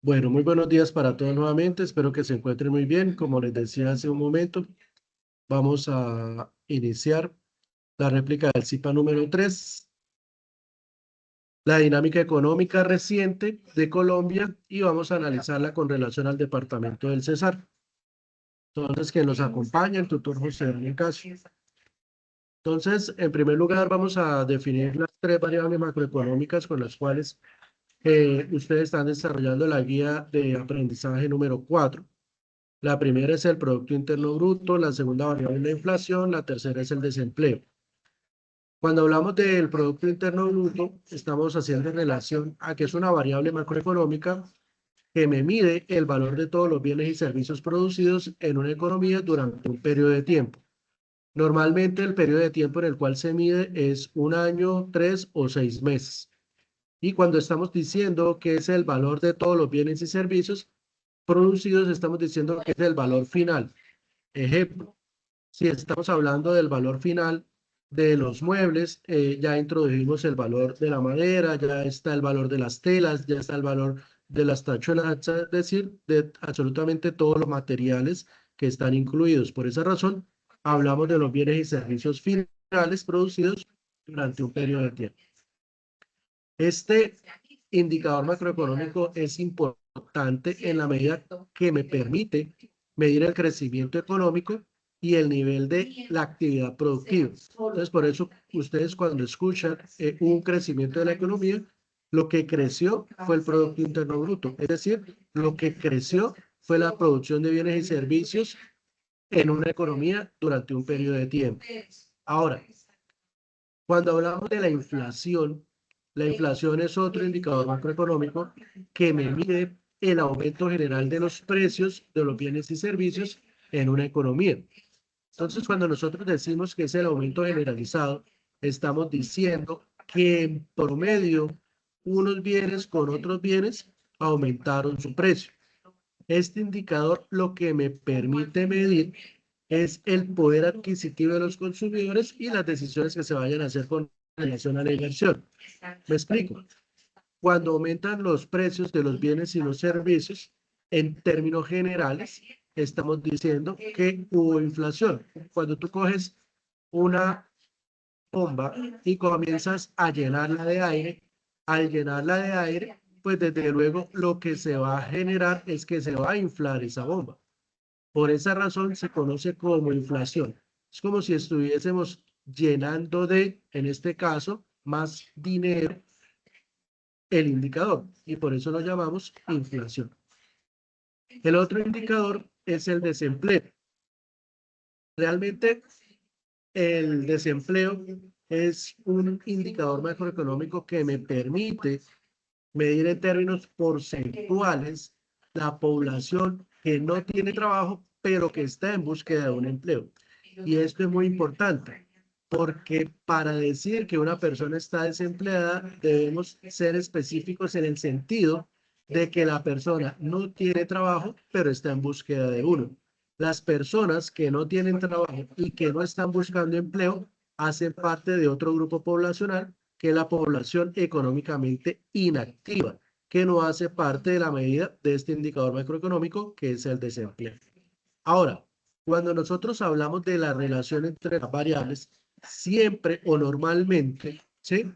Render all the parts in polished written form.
Bueno, muy buenos días para todos nuevamente. Espero que se encuentren muy bien. Como les decía hace un momento, vamos a iniciar la réplica del CIPA número 3, la dinámica económica reciente de Colombia, y vamos a analizarla con relación al departamento del Cesar. Entonces, que nos acompaña el tutor José Daniel Casio. Entonces, en primer lugar, vamos a definir las tres variables macroeconómicas con las cuales ustedes están desarrollando la guía de aprendizaje número 4. La primera es el Producto Interno Bruto, la segunda variable es la inflación, la tercera es el desempleo. Cuando hablamos del Producto Interno Bruto, estamos haciendo relación a que es una variable macroeconómica que me mide el valor de todos los bienes y servicios producidos en una economía durante un periodo de tiempo. Normalmente el periodo de tiempo en el cual se mide es un año, 3 o 6 meses. Y cuando estamos diciendo que es el valor de todos los bienes y servicios producidos, estamos diciendo que es el valor final. Ejemplo, si estamos hablando del valor final de los muebles, ya introdujimos el valor de la madera, ya está el valor de las telas, ya está el valor de las tachuelas, es decir, de absolutamente todos los materiales que están incluidos. Por esa razón, hablamos de los bienes y servicios finales producidos durante un periodo de tiempo. Este indicador macroeconómico es importante en la medida que me permite medir el crecimiento económico y el nivel de la actividad productiva. Entonces, por eso ustedes cuando escuchan un crecimiento de la economía, lo que creció fue el Producto Interno Bruto, es decir, lo que creció fue la producción de bienes y servicios en una economía durante un periodo de tiempo. Ahora, cuando hablamos de la inflación es otro indicador macroeconómico que me mide el aumento general de los precios de los bienes y servicios en una economía. Entonces, cuando nosotros decimos que es el aumento generalizado, estamos diciendo que en promedio unos bienes con otros bienes aumentaron su precio. Este indicador lo que me permite medir es el poder adquisitivo de los consumidores y las decisiones que se vayan a hacer con relación a la inversión. Me explico. Cuando aumentan los precios de los bienes y los servicios, en términos generales, estamos diciendo que hubo inflación. Cuando tú coges una bomba y comienzas a llenarla de aire, al llenarla de aire, pues desde luego lo que se va a generar es que se va a inflar esa bomba. Por esa razón se conoce como inflación. Es como si estuviésemos llenando de, en este caso, más dinero el indicador y por eso lo llamamos inflación. El otro indicador es el desempleo. Realmente el desempleo es un indicador macroeconómico que me permite medir en términos porcentuales la población que no tiene trabajo, pero que está en búsqueda de un empleo. Y esto es muy importante, porque para decir que una persona está desempleada, debemos ser específicos en el sentido de que la persona no tiene trabajo, pero está en búsqueda de uno. Las personas que no tienen trabajo y que no están buscando empleo hacen parte de otro grupo poblacional que es la población económicamente inactiva, que no hace parte de la medida de este indicador macroeconómico que es el desempleo. Ahora, cuando nosotros hablamos de la relación entre las variables, siempre o normalmente, ¿sí?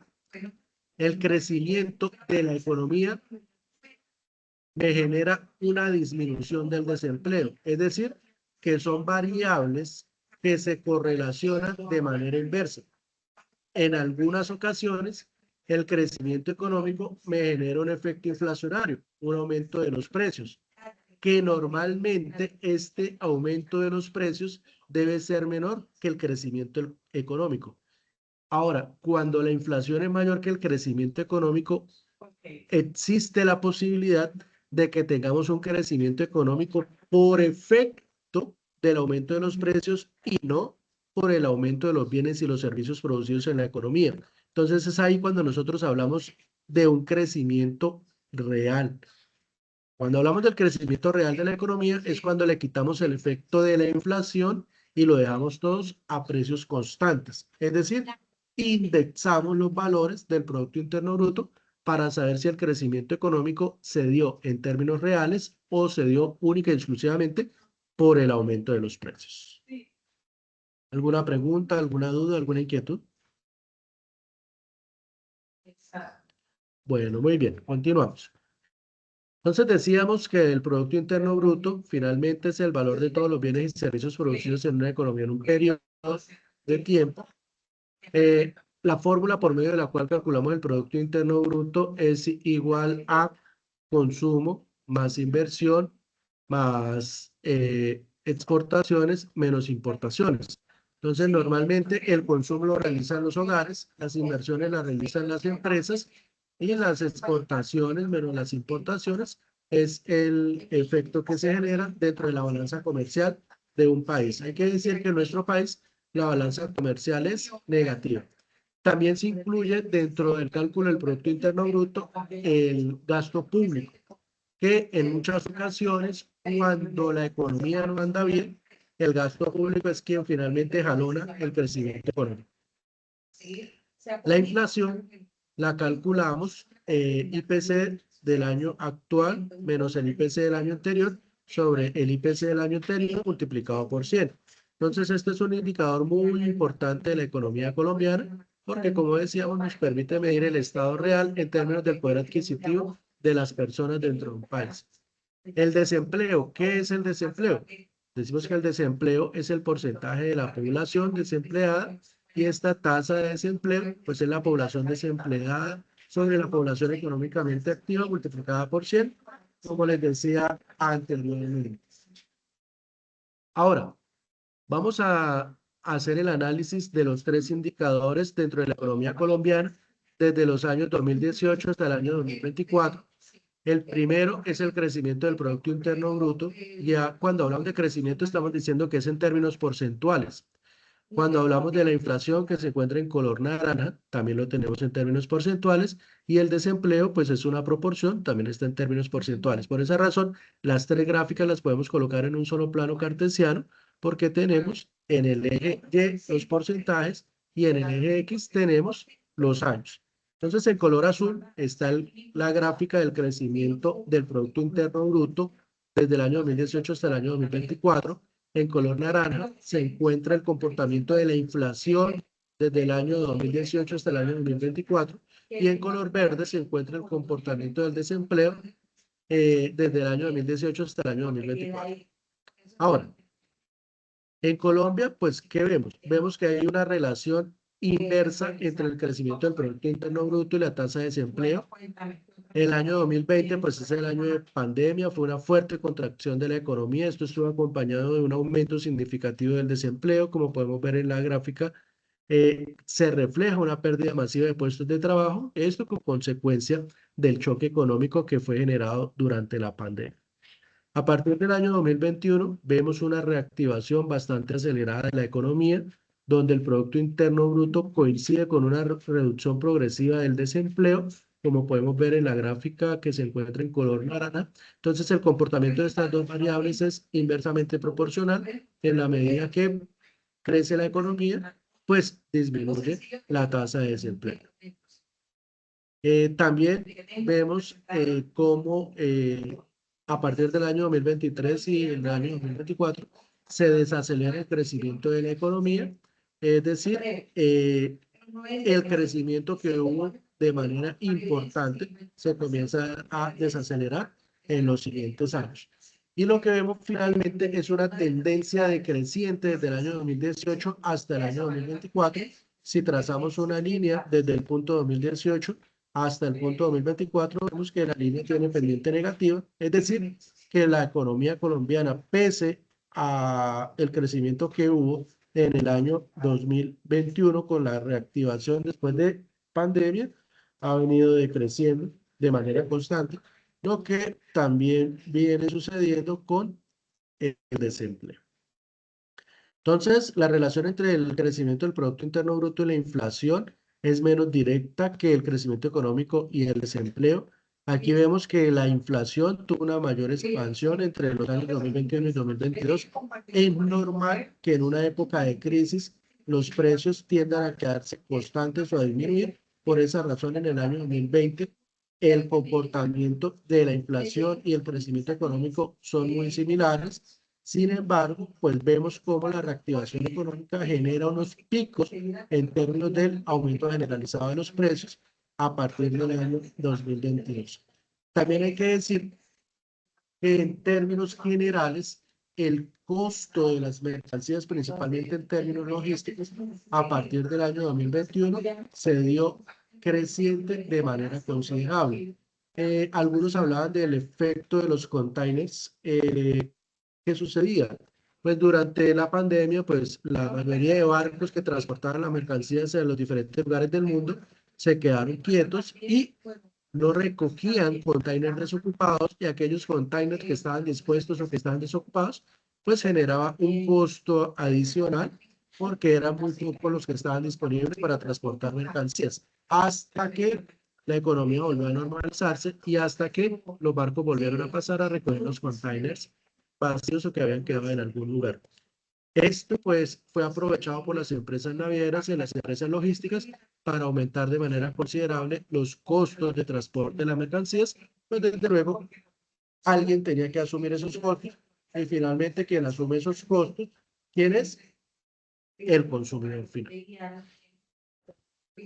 El crecimiento de la economía me genera una disminución del desempleo, es decir, que son variables que se correlacionan de manera inversa. En algunas ocasiones, el crecimiento económico me genera un efecto inflacionario, un aumento de los precios, que normalmente este aumento de los precios debe ser menor que el crecimiento económico. Ahora, cuando la inflación es mayor que el crecimiento económico, existe la posibilidad de que tengamos un crecimiento económico por efecto del aumento de los precios y no por el aumento de los bienes y los servicios producidos en la economía. Entonces es ahí cuando nosotros hablamos de un crecimiento real. Cuando hablamos del crecimiento real de la economía es cuando le quitamos el efecto de la inflación y lo dejamos todos a precios constantes. Es decir, indexamos los valores del Producto Interno Bruto para saber si el crecimiento económico se dio en términos reales o se dio única y exclusivamente por el aumento de los precios. ¿Alguna pregunta, alguna duda, alguna inquietud? Bueno, muy bien, continuamos. Entonces decíamos que el Producto Interno Bruto finalmente es el valor de todos los bienes y servicios producidos en una economía en un periodo de tiempo. La fórmula por medio de la cual calculamos el Producto Interno Bruto es igual a consumo más inversión más exportaciones menos importaciones. Entonces, normalmente el consumo lo realizan los hogares, las inversiones las realizan las empresas y las exportaciones menos las importaciones es el efecto que se genera dentro de la balanza comercial de un país. Hay que decir que en nuestro país la balanza comercial es negativa. También se incluye dentro del cálculo del Producto Interno Bruto el gasto público, que en muchas ocasiones, cuando la economía no anda bien, el gasto público es quien finalmente jalona el crecimiento económico. La inflación la calculamos IPC del año actual menos el IPC del año anterior sobre el IPC del año anterior multiplicado por 100. Entonces, este es un indicador muy importante de la economía colombiana porque, como decíamos, nos permite medir el estado real en términos del poder adquisitivo de las personas dentro de un país. El desempleo, ¿qué es el desempleo? Decimos que el desempleo es el porcentaje de la población desempleada y esta tasa de desempleo, pues es la población desempleada sobre la población económicamente activa multiplicada por 100, como les decía anteriormente. Ahora, vamos a hacer el análisis de los tres indicadores dentro de la economía colombiana desde los años 2018 hasta el año 2024. El primero es el crecimiento del Producto Interno Bruto. Ya cuando hablamos de crecimiento estamos diciendo que es en términos porcentuales. Cuando hablamos de la inflación que se encuentra en color naranja, también lo tenemos en términos porcentuales. Y el desempleo, pues es una proporción, también está en términos porcentuales. Por esa razón, las tres gráficas las podemos colocar en un solo plano cartesiano porque tenemos en el eje Y los porcentajes y en el eje X tenemos los años. Entonces, en color azul está la gráfica del crecimiento del Producto Interno Bruto desde el año 2018 hasta el año 2024. En color naranja se encuentra el comportamiento de la inflación desde el año 2018 hasta el año 2024. Y en color verde se encuentra el comportamiento del desempleo desde el año 2018 hasta el año 2024. Ahora, en Colombia, pues, ¿qué vemos? Vemos que hay una relación inversa entre el crecimiento del Producto Interno Bruto y la tasa de desempleo. El año 2020, pues es el año de pandemia, fue una fuerte contracción de la economía. Esto estuvo acompañado de un aumento significativo del desempleo, como podemos ver en la gráfica. Se refleja una pérdida masiva de puestos de trabajo, esto como consecuencia del choque económico que fue generado durante la pandemia. A partir del año 2021 vemos una reactivación bastante acelerada de la economía, donde el Producto Interno Bruto coincide con una reducción progresiva del desempleo, como podemos ver en la gráfica que se encuentra en color naranja. Entonces, el comportamiento de estas dos variables es inversamente proporcional. En la medida que crece la economía, pues disminuye la tasa de desempleo. También vemos cómo a partir del año 2023 y el año 2024 se desacelera el crecimiento de la economía, es decir, el crecimiento que hubo de manera importante se comienza a desacelerar en los siguientes años. Y lo que vemos finalmente es una tendencia decreciente desde el año 2018 hasta el año 2024. Si trazamos una línea desde el punto 2018 hasta el punto 2024, vemos que la línea tiene pendiente negativa, es decir, que la economía colombiana, pese a el crecimiento que hubo en el año 2021 con la reactivación después de pandemia, ha venido decreciendo de manera constante, lo que también viene sucediendo con el desempleo. Entonces, la relación entre el crecimiento del Producto Interno Bruto y la inflación es menos directa que el crecimiento económico y el desempleo. Aquí vemos que la inflación tuvo una mayor expansión entre los años 2021 y 2022. Es normal que en una época de crisis los precios tiendan a quedarse constantes o a disminuir. Por esa razón, en el año 2020 el comportamiento de la inflación y el crecimiento económico son muy similares. Sin embargo, pues vemos cómo la reactivación económica genera unos picos en términos del aumento generalizado de los precios a partir del año 2022. También hay que decir que en términos generales, el costo de las mercancías, principalmente en términos logísticos, a partir del año 2021 se dio creciente de manera considerable. Algunos hablaban del efecto de los containers. ¿Qué sucedía? Pues durante la pandemia, pues la mayoría de barcos que transportaban las mercancías en los diferentes lugares del mundo se quedaron quietos y no recogían containers desocupados, y aquellos containers que estaban dispuestos o que estaban desocupados, pues generaba un costo adicional porque eran muy pocos los que estaban disponibles para transportar mercancías, hasta que la economía volvió a normalizarse y hasta que los barcos volvieron a pasar a recoger los containers vacíos o que habían quedado en algún lugar. Esto pues fue aprovechado por las empresas navieras y las empresas logísticas para aumentar de manera considerable los costos de transporte de las mercancías, pues desde luego alguien tenía que asumir esos costos y finalmente quien asume esos costos, ¿quién es? El consumidor final.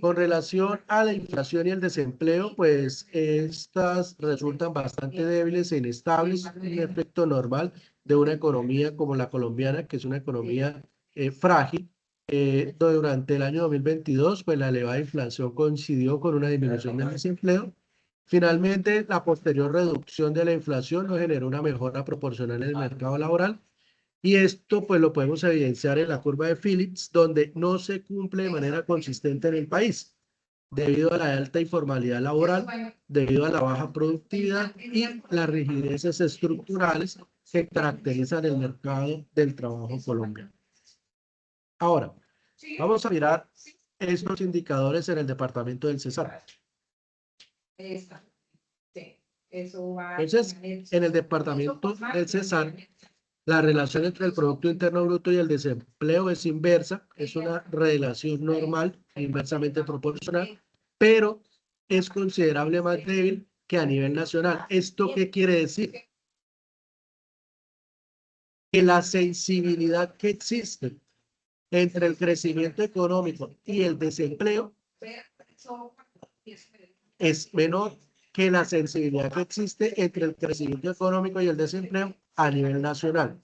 Con relación a la inflación y el desempleo, pues estas resultan bastante débiles e inestables, un efecto normal de una economía como la colombiana, que es una economía frágil. Durante el año 2022, pues la elevada inflación coincidió con una disminución del desempleo. Finalmente, la posterior reducción de la inflación no generó una mejora proporcional en el mercado laboral, y esto pues lo podemos evidenciar en la curva de Phillips, donde no se cumple de manera consistente en el país, debido a la alta informalidad laboral, debido a la baja productividad y las rigideces estructurales que caracterizan el mercado del trabajo colombiano. Ahora, vamos a mirar estos indicadores en el departamento del Cesar. Entonces, en el departamento del Cesar, la relación entre el Producto Interno Bruto y el desempleo es inversa, es una relación normal, inversamente proporcional, pero es considerable más débil que a nivel nacional. ¿Esto qué quiere decir? Que la sensibilidad que existe entre el crecimiento económico y el desempleo es menor que la sensibilidad que existe entre el crecimiento económico y el desempleo a nivel nacional.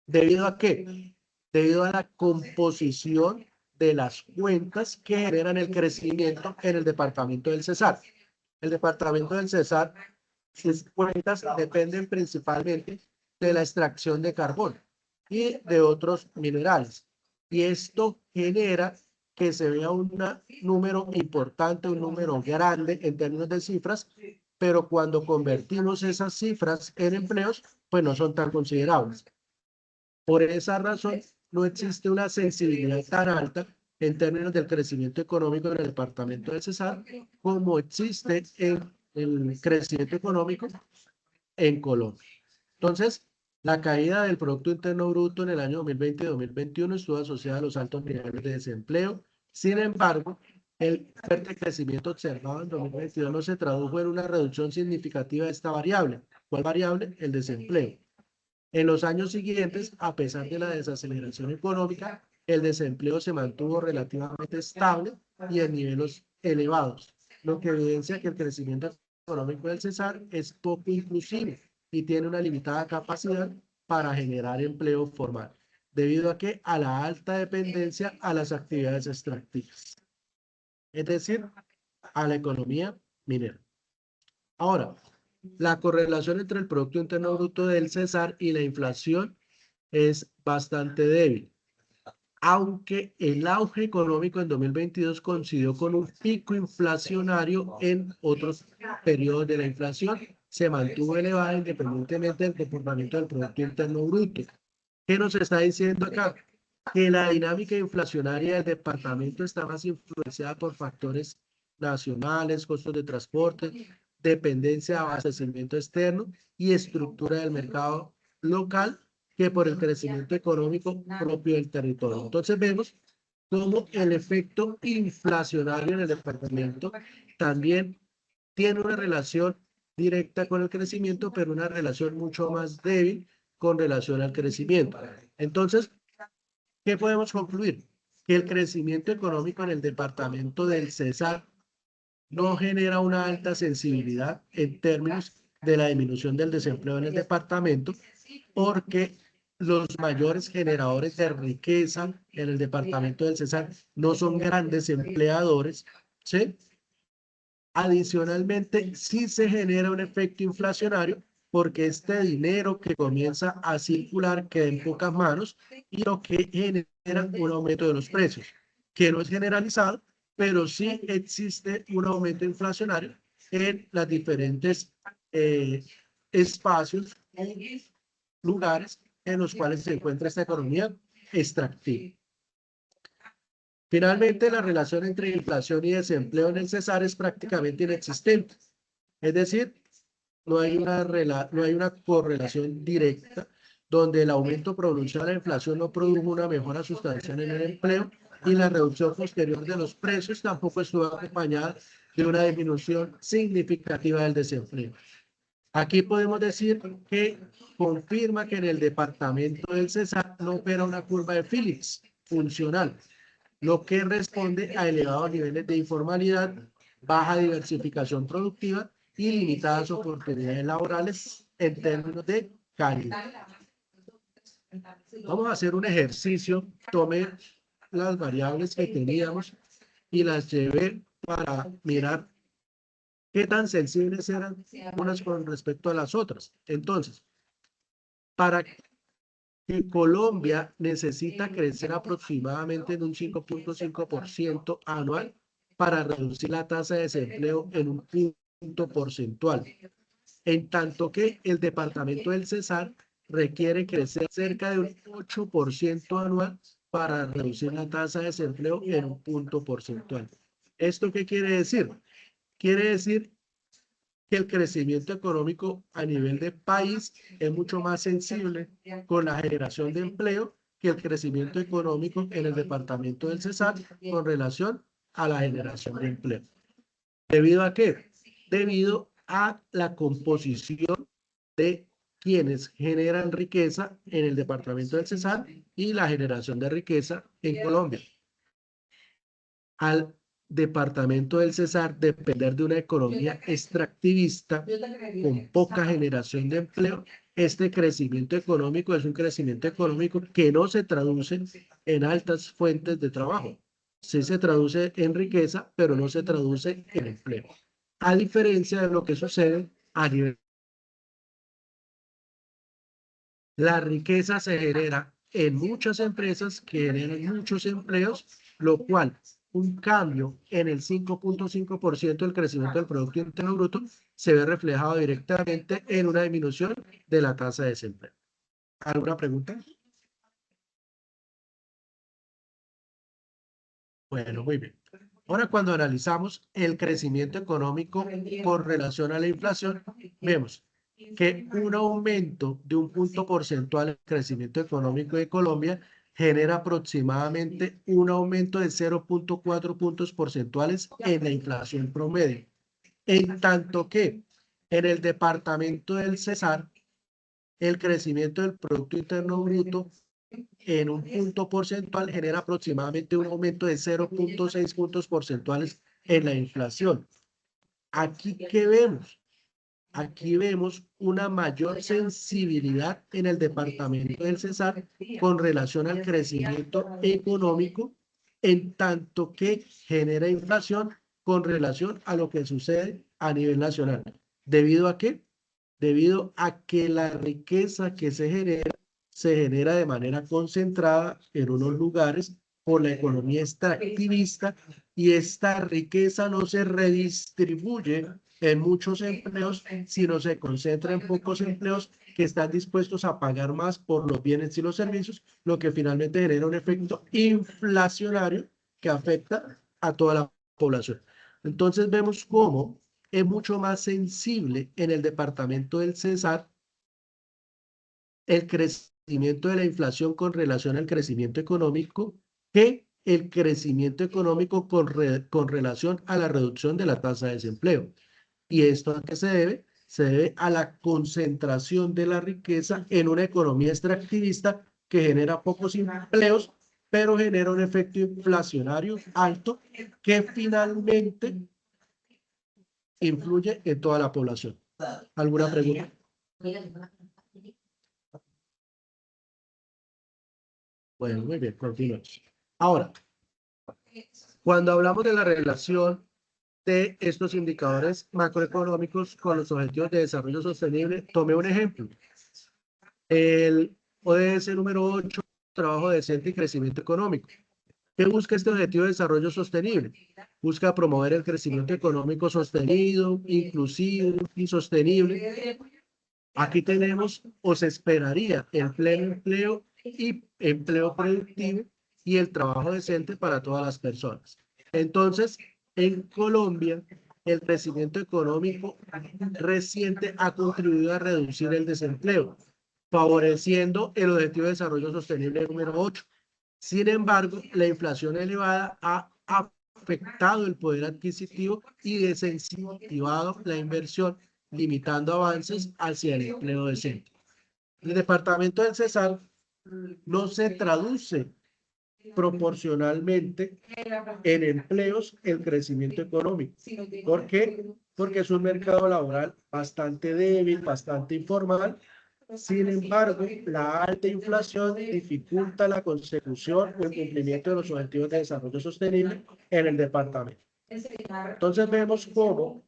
¿Debido a qué? Debido a la composición de las cuentas que generan el crecimiento en el departamento del Cesar. El departamento del Cesar, sus cuentas dependen principalmente de la extracción de carbón y de otros minerales. Y esto genera que se vea un número importante, un número grande en términos de cifras, pero cuando convertimos esas cifras en empleos, pues no son tan considerables. Por esa razón, no existe una sensibilidad tan alta en términos del crecimiento económico en el departamento del Cesar como existe en el crecimiento económico en Colombia. Entonces, la caída del Producto Interno Bruto en el año 2020 y 2021 estuvo asociada a los altos niveles de desempleo. Sin embargo, el fuerte crecimiento observado en 2022 no se tradujo en una reducción significativa de esta variable. ¿Cuál variable? El desempleo. En los años siguientes, a pesar de la desaceleración económica, el desempleo se mantuvo relativamente estable y en niveles elevados, lo que evidencia que el crecimiento económico del Cesar es poco inclusivo y tiene una limitada capacidad para generar empleo formal, debido a que a la alta dependencia a las actividades extractivas, es decir, a la economía minera. Ahora, la correlación entre el Producto Interno Bruto del Cesar y la inflación es bastante débil, aunque el auge económico en 2022 coincidió con un pico inflacionario en otros periodos de la inflación, se mantuvo elevada independientemente del comportamiento del Producto Interno Bruto. ¿Qué nos está diciendo acá? Que la dinámica inflacionaria del departamento está más influenciada por factores nacionales, costos de transporte, dependencia de abastecimiento externo y estructura del mercado local, que por el crecimiento económico propio del territorio. Entonces vemos cómo el efecto inflacionario en el departamento también tiene una relación directa con el crecimiento, pero una relación mucho más débil con relación al crecimiento. Entonces, ¿qué podemos concluir? Que el crecimiento económico en el departamento del Cesar no genera una alta sensibilidad en términos de la disminución del desempleo en el departamento, porque los mayores generadores de riqueza en el departamento del Cesar no son grandes empleadores, ¿sí? Adicionalmente, sí se genera un efecto inflacionario porque este dinero que comienza a circular queda en pocas manos y lo que genera un aumento de los precios, que no es generalizado, pero sí existe un aumento inflacionario en las diferentes espacios, lugares en los cuales se encuentra esta economía extractiva. Finalmente, la relación entre inflación y desempleo en el Cesar es prácticamente inexistente. Es decir, no hay una correlación directa donde el aumento pronunciado de la inflación no produjo una mejora sustancial en el empleo y la reducción posterior de los precios tampoco estuvo acompañada de una disminución significativa del desempleo. Aquí podemos decir que confirma que en el departamento del Cesar no opera una curva de Phillips funcional, lo que responde a elevados niveles de informalidad, baja diversificación productiva y limitadas oportunidades laborales en términos de calidad. Vamos a hacer un ejercicio. Tomé las variables que teníamos y las llevé para mirar qué tan sensibles eran unas con respecto a las otras. Entonces, para que Colombia necesita crecer aproximadamente en un 5.5% anual para reducir la tasa de desempleo en un punto porcentual, en tanto que el departamento del Cesar requiere crecer cerca de un 8% anual para reducir la tasa de desempleo en un punto porcentual. ¿Esto qué quiere decir? Quiere decir que el crecimiento económico a nivel de país es mucho más sensible con la generación de empleo que el crecimiento económico en el departamento del Cesar con relación a la generación de empleo. ¿Debido a qué? Debido a la composición de quienes generan riqueza en el departamento del Cesar y la generación de riqueza en Colombia. Al departamento del Cesar depender de una economía extractivista con poca generación de empleo, este crecimiento económico es un crecimiento económico que no se traduce en altas fuentes de trabajo. Sí se traduce en riqueza, pero no se traduce en empleo. A diferencia de lo que sucede a nivel. La riqueza se genera en muchas empresas que generan muchos empleos, lo cual un cambio en el 5.5% del crecimiento del Producto Interno Bruto se ve reflejado directamente en una disminución de la tasa de desempleo. ¿Alguna pregunta? Bueno, muy bien. Ahora, cuando analizamos el crecimiento económico con relación a la inflación, vemos que un aumento de un punto porcentual en el crecimiento económico de Colombia genera aproximadamente un aumento de 0.4 puntos porcentuales en la inflación promedio. En tanto que en el departamento del Cesar, el crecimiento del Producto Interno Bruto en un punto porcentual genera aproximadamente un aumento de 0.6 puntos porcentuales en la inflación. Aquí, ¿qué vemos? Aquí vemos una mayor sensibilidad en el departamento del Cesar con relación al crecimiento económico, en tanto que genera inflación con relación a lo que sucede a nivel nacional. ¿Debido a qué? Debido a que la riqueza que se genera de manera concentrada en unos lugares por la economía extractivista y esta riqueza no se redistribuye en muchos empleos, sino se concentra en pocos empleos que están dispuestos a pagar más por los bienes y los servicios, lo que finalmente genera un efecto inflacionario que afecta a toda la población. Entonces vemos cómo es mucho más sensible en el departamento del Cesar el crecimiento de la inflación con relación al crecimiento económico que el crecimiento económico con relación a la reducción de la tasa de desempleo. ¿Y esto a qué se debe? Se debe a la concentración de la riqueza en una economía extractivista que genera pocos empleos, pero genera un efecto inflacionario alto que finalmente influye en toda la población. ¿Alguna pregunta? Bueno, muy bien, continuamos. Ahora, cuando hablamos de la relación de estos indicadores macroeconómicos con los objetivos de desarrollo sostenible, tome un ejemplo. El ODS número 8, trabajo decente y crecimiento económico. ¿Qué busca este objetivo de desarrollo sostenible? Busca promover el crecimiento económico sostenido, inclusivo y sostenible. Aquí tenemos, o se esperaría, el pleno empleo y empleo productivo y el trabajo decente para todas las personas. Entonces, en Colombia, el crecimiento económico reciente ha contribuido a reducir el desempleo, favoreciendo el objetivo de desarrollo sostenible número 8. Sin embargo, la inflación elevada ha afectado el poder adquisitivo y desincentivado la inversión, limitando avances hacia el empleo decente. El departamento del Cesar no se traduce proporcionalmente en empleos el crecimiento económico. ¿Por qué? Porque es un mercado laboral bastante débil, bastante informal. Sin embargo, la alta inflación dificulta la consecución o el cumplimiento de los objetivos de desarrollo sostenible en el departamento. Entonces vemos cómo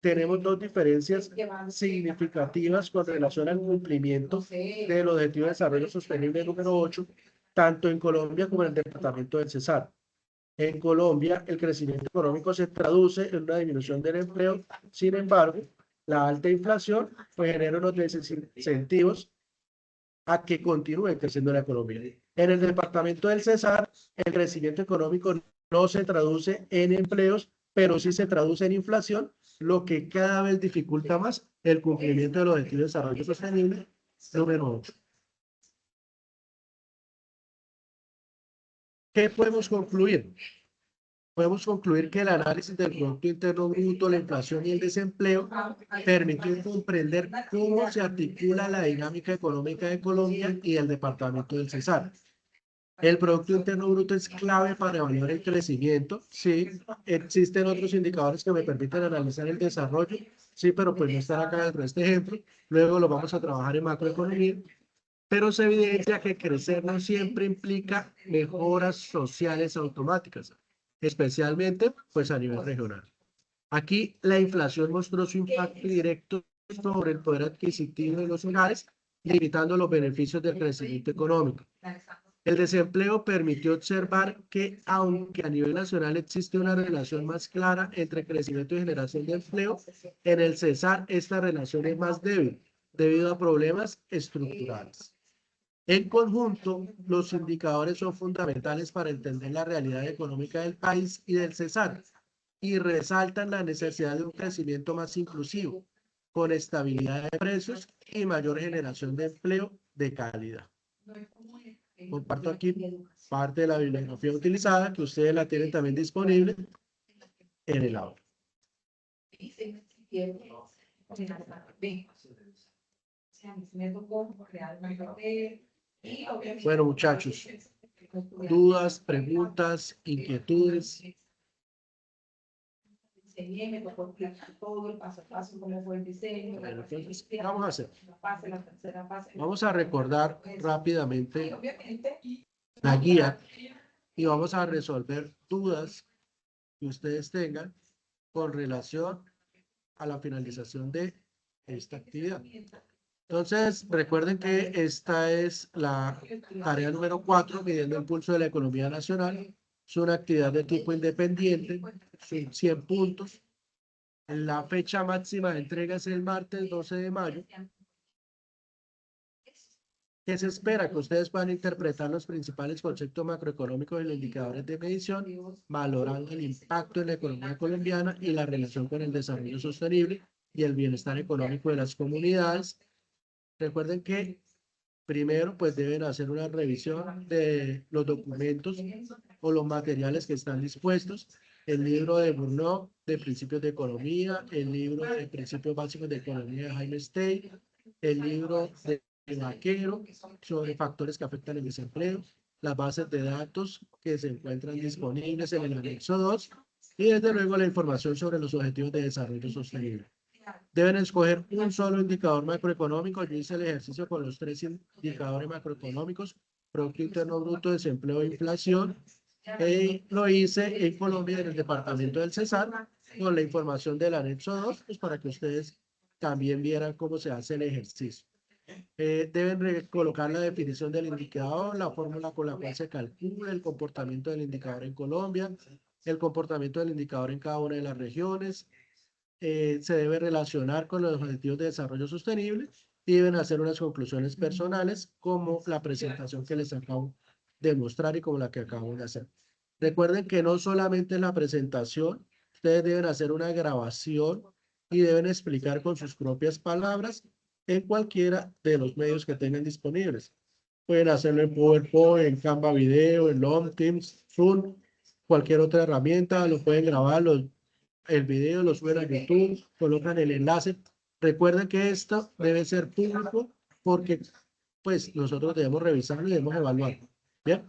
tenemos dos diferencias significativas con relación al cumplimiento del objetivo de desarrollo sostenible número 8, tanto en Colombia como en el departamento del Cesar. En Colombia, el crecimiento económico se traduce en una disminución del empleo. Sin embargo, la alta inflación pues, genera unos desincentivos a que continúe creciendo la economía. En el departamento del Cesar, el crecimiento económico no se traduce en empleos, pero sí se traduce en inflación, lo que cada vez dificulta más el cumplimiento de los objetivos de desarrollo sostenible número 8. ¿Qué podemos concluir? Podemos concluir que el análisis del Producto Interno Bruto, la inflación y el desempleo permitió comprender cómo se articula la dinámica económica de Colombia y el departamento del Cesar. El Producto Interno Bruto es clave para evaluar el crecimiento. Sí, existen otros indicadores que me permiten analizar el desarrollo. Sí, pero pues no están acá dentro de este ejemplo. Luego lo vamos a trabajar en macroeconomía. Pero se evidencia que crecer no siempre implica mejoras sociales automáticas, especialmente pues a nivel regional. Aquí la inflación mostró su impacto directo sobre el poder adquisitivo de los hogares, limitando los beneficios del crecimiento económico. El desempleo permitió observar que, aunque a nivel nacional existe una relación más clara entre crecimiento y generación de empleo, en el Cesar esta relación es más débil debido a problemas estructurales. En conjunto, los indicadores son fundamentales para entender la realidad económica del país y del Cesar y resaltan la necesidad de un crecimiento más inclusivo, con estabilidad de precios y mayor generación de empleo de calidad. Comparto aquí parte de la bibliografía utilizada, que ustedes la tienen también disponible en el aula. Bueno, muchachos, dudas, preguntas, inquietudes. Me tocó explicar todo el paso a paso, cómo fue el diseño. Bueno, entonces, vamos a hacer. Vamos a recordar rápidamente la guía y vamos a resolver dudas que ustedes tengan con relación a la finalización de esta actividad. Entonces, recuerden que esta es la tarea número 4, midiendo el pulso de la economía nacional. Es una actividad de tipo independiente, son 100 puntos. La fecha máxima de entrega es el martes 12 de mayo. ¿Qué se espera? Que ustedes puedan interpretar los principales conceptos macroeconómicos y los indicadores de medición, valorando el impacto en la economía colombiana y la relación con el desarrollo sostenible y el bienestar económico de las comunidades. Recuerden que primero pues deben hacer una revisión de los documentos o los materiales que están dispuestos. el libro de Burnout de Principios de Economía, el libro de Principios Básicos de Economía de Jaime Stein, el libro de Vaquero sobre factores que afectan el desempleo, las bases de datos que se encuentran disponibles en el anexo 2 y desde luego la información sobre los objetivos de desarrollo sostenible. Deben escoger un solo indicador macroeconómico. Yo hice el ejercicio con los 3 indicadores macroeconómicos: Producto Interno Bruto, desempleo e inflación. Lo hice en Colombia, en el departamento del Cesar, con la información del anexo 2, pues para que ustedes también vieran cómo se hace el ejercicio. Deben colocar la definición del indicador, la fórmula con la cual se calcula el comportamiento del indicador en Colombia, el comportamiento del indicador en cada una de las regiones. Se debe relacionar con los objetivos de desarrollo sostenible y deben hacer unas conclusiones personales como la presentación que les acabo de mostrar y como la que acabo de hacer. Recuerden que no solamente la presentación, ustedes deben hacer una grabación y deben explicar con sus propias palabras en cualquiera de los medios que tengan disponibles. Pueden hacerlo en PowerPoint, en Canva Video, en Long Teams, Zoom, cualquier otra herramienta, lo pueden grabar, el video, lo suben a YouTube, colocan el enlace. Recuerden que esto debe ser público porque pues nosotros debemos revisarlo y debemos evaluarlo. ¿Bien?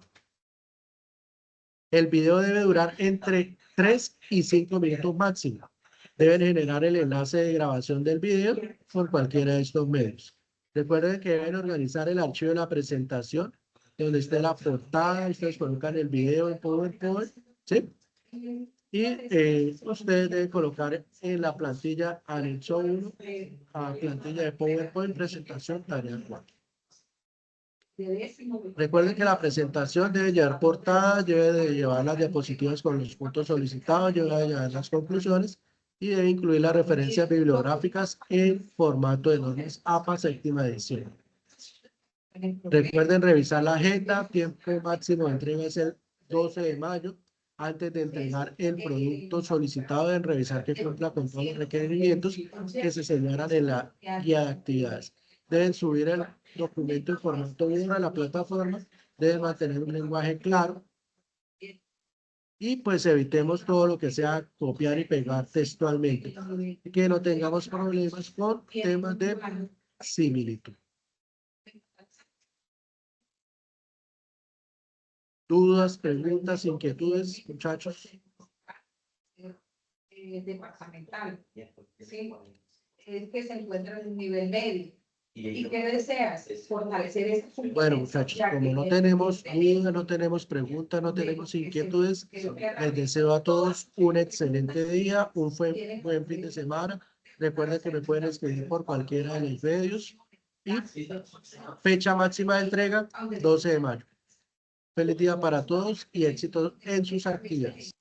El video debe durar entre 3 y 5 minutos máximo. Deben generar el enlace de grabación del video por cualquiera de estos medios. Recuerden que deben organizar el archivo de la presentación, donde esté la portada, ustedes colocan el video en PowerPoint, ¿sí? Y ustedes deben colocar en la plantilla anexo 1, a plantilla de PowerPoint, presentación, tarea 4. Recuerden que la presentación debe llevar portada, debe de llevar las diapositivas con los puntos solicitados, debe de llevar las conclusiones y debe incluir las referencias bibliográficas en formato de normas APA séptima edición. Recuerden revisar la agenda, tiempo máximo de entrega es el 12 de mayo. Antes de entregar el producto solicitado, deben revisar que cumpla con todos los requerimientos que se señalan en la guía de actividades. Deben subir el documento en formato Word a la plataforma, deben mantener un lenguaje claro y pues evitemos todo lo que sea copiar y pegar textualmente, que no tengamos problemas con temas de similitud. ¿Dudas, preguntas, inquietudes, muchachos? Departamental, ¿sí? Es que se encuentra en un nivel medio. ¿Y qué deseas? Fortalecer eso. Bueno, muchachos, como no tenemos dudas, no tenemos preguntas, no tenemos inquietudes, les deseo a todos un excelente día, un buen fin de semana. Recuerden que me pueden escribir por cualquiera de los medios. Y fecha máxima de entrega, 12 de mayo. Feliz día para todos y éxito en sus actividades.